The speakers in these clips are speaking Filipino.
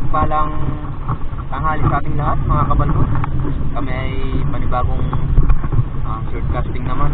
Mapagpalang tanghali sa ating lahat mga kabalbon. Kami ay panibagong shortcasting naman.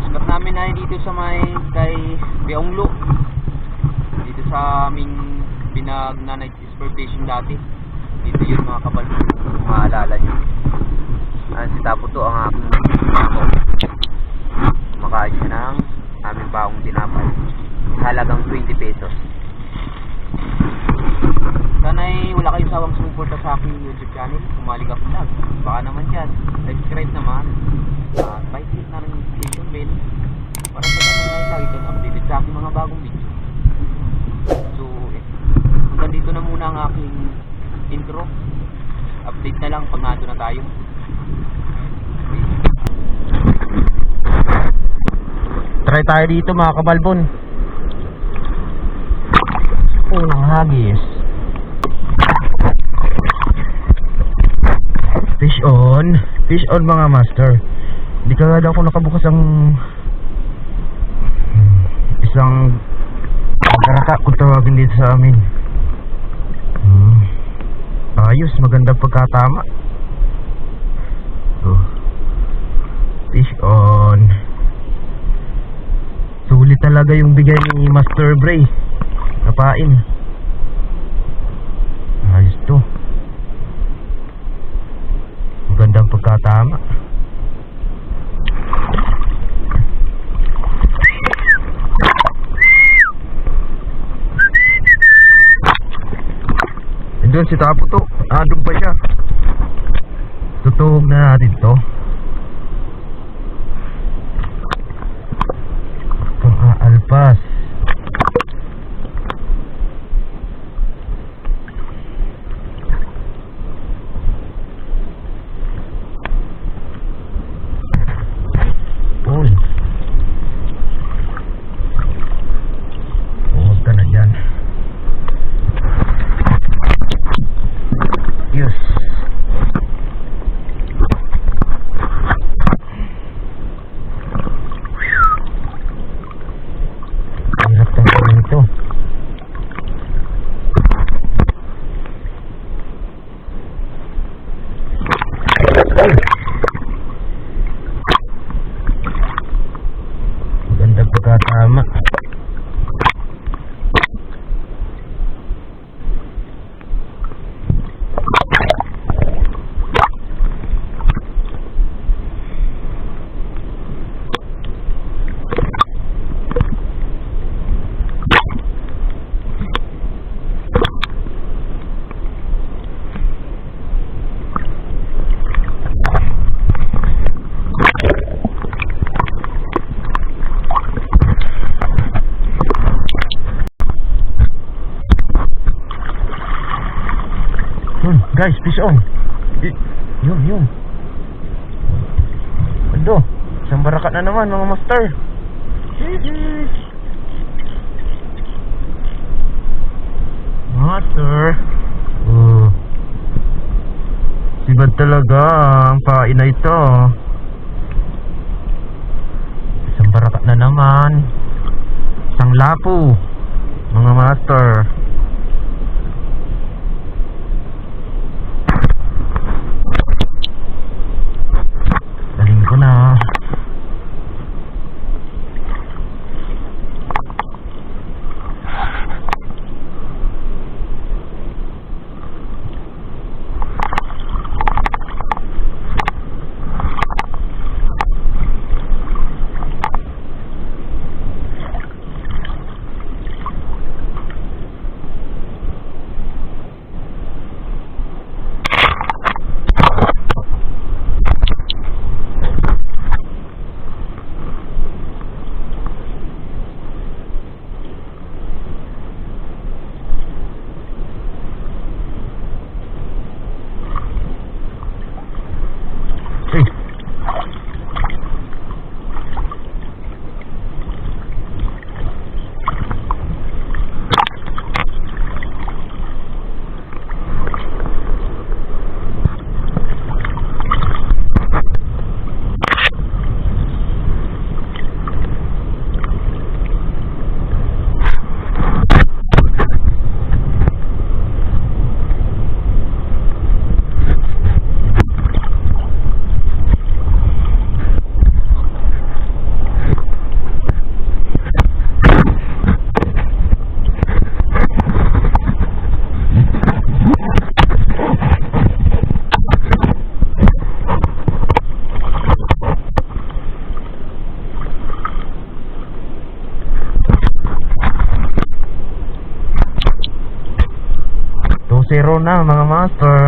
Sikat namin ay dito sa may kay Beonglo. Dito sa aming pinag-night exploration dati. Dito yun mga kabalbon, kung maalala nyo. Si Tapo to ang aking ako. Makain siya ng aming baong tinapay. Halagang 20 pesos. Sana'y wala kayong sawang sumuporta sa aking YouTube channel. Kumalig ako vlog. Baka naman dyan. Subscribe naman. Click na rin yung notification bell. Para sa ganun ay lagi kang updated sa aking mga bagong video. So, hanggang dito na muna ang aking intro. Update na lang pag nado na tayo. Try tayo dito mga kabalbon. Unang hagis. Fish on mga master. Hindi ka agad ako nakabukas ang isang karaka kung tawagin dito sa amin. Ayos, magandang pagkatama. Fish on. Sulit talaga yung bigay ni Master Bray. Kapain. Ayos to. Magandang pagkatama. Doon si Tapo to. Doon pa siya. Tutuhog na natin to. Itong aalpas. Huwag ka na dyan. Yes. Hirap tanggalin ito. Magandang pagkatama. Guys, fish on. Yun. Ado, isang barakat na naman mga master. Master. Sibad talaga ang pain na ito. Isang barakat na naman. Isang lapo mga master. Ko na. 0 na mga master.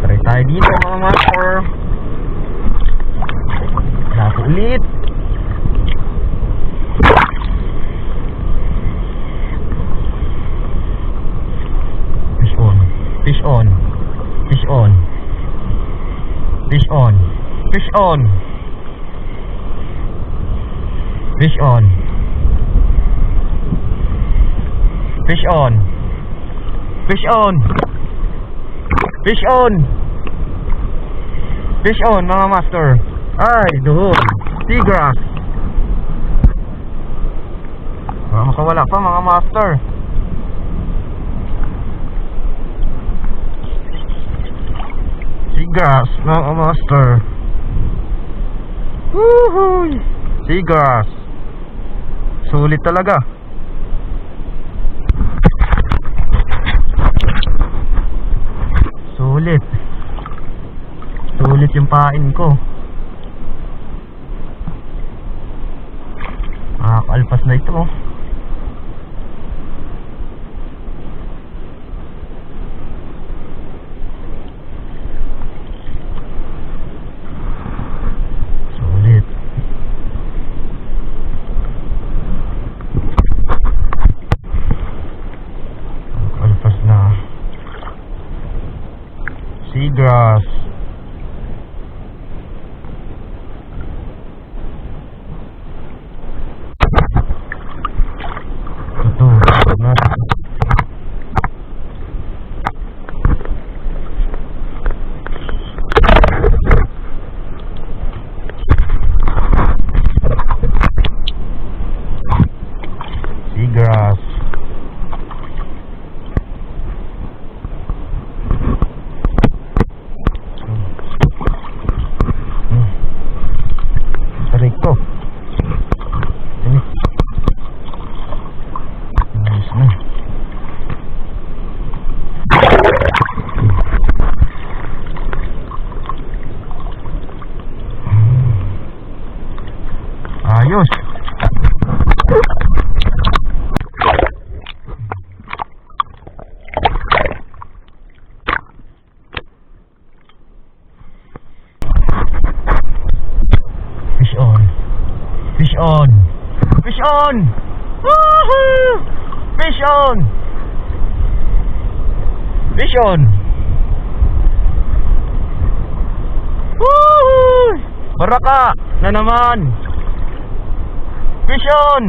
Try tayo dito mga master. Lapo ulit. Fish on. Fish on. Fish on. Fish on. Fish on. Fish on. Fish on. Fish on. Fish on. Fish on mga master. Ay, doon. Seagrass. Makawala pa mga master. Seagrass mga master. Woohoo! Seagrass. Sulit talaga. Sulit. Sulit yung pain ko. Alpas na ito. Sulit. Alpas na. Seagrass. Seagrass. Tarik ko. Ini. Nice na. Ayos. Fish on. Fish on. Fish on. Woohoo! Fish on. Fish on. Woohoo! Baraka na naman. Fish on.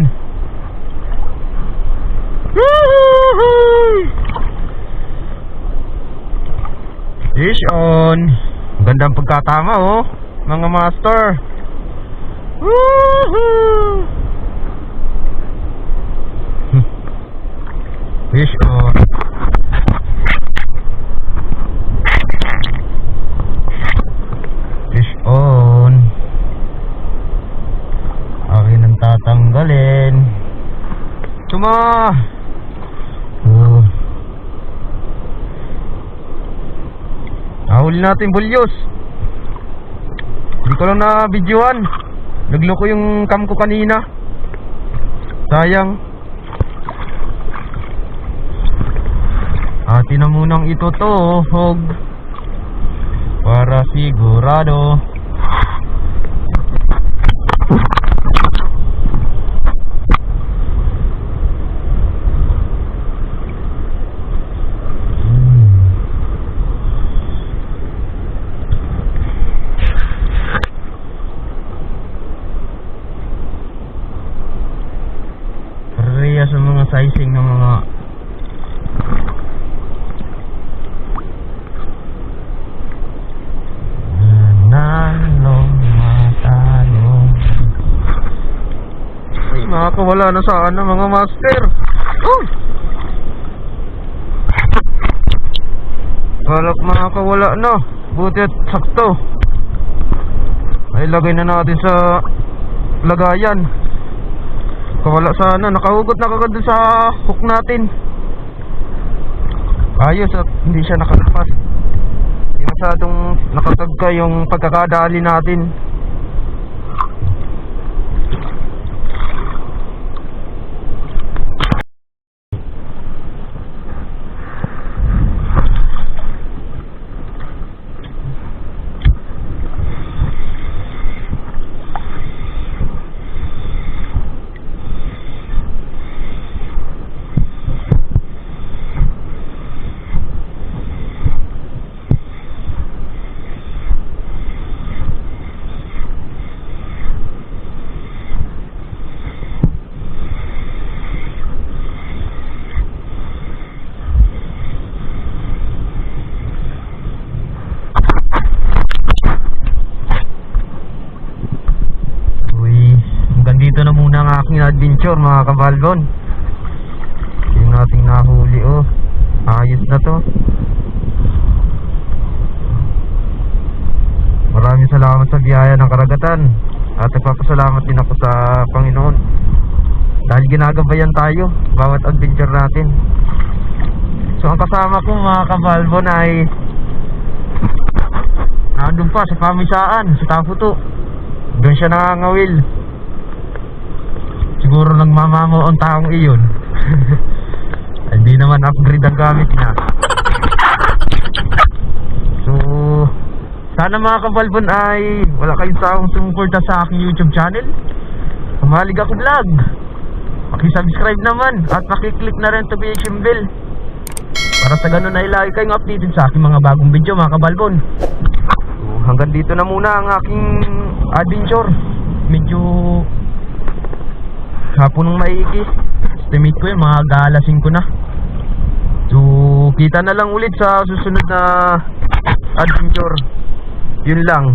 Woohoo! Fish on. Gandang pagkatama oh, mga master. Woohoo! Fish on. Fish on. Akin ang tatanggalin. Tuma. Nahuli natin bulyos. Hindi ko lang na videoan. Nagloko yung cam ko kanina. Sayang. Atin na munang itutuhog para sigurado. Sa mga sizing ng mga nanong matalong. Ay, makakawala na saan na mga master. Balak makakawala na. Buti at sakto. Ay, lagay na natin sa lagayan. Kawala sana, nakahugot na kagad sa hook natin. Ayos at hindi siya nakalpas. Hindi masyadong nakatagka yung pagkakadali natin. aking adventure mga kabalbon. Yung ating nahuli oh. Ayos na to. Maraming salamat sa biyaya ng karagatan. At nagpapasalamat din ako sa Panginoon dahil ginagabayan tayo bawat adventure natin. So ang kasama ko mga kabalbon ay nandun pa sa Pamisaan, sa Tafuto. Doon siya nangangawil. Siguro nagmamamo ang taong iyon. Hindi naman upgrade ang gamit niya. So sana mga kabalbon ay wala kayong sawang sumuporta sa aking YouTube channel, Kumalig Ako Vlog. Paki-subscribe naman at paki-click na rin notification bell para sa ganun ay lagi kayong updated sa aking mga bagong video mga kabalbon. So, hanggang dito na muna ang aking adventure. Medyo hapon ng maigi. Estimate ko yun mga galasing ko na. So kita na lang ulit sa susunod na adventure. Yun lang.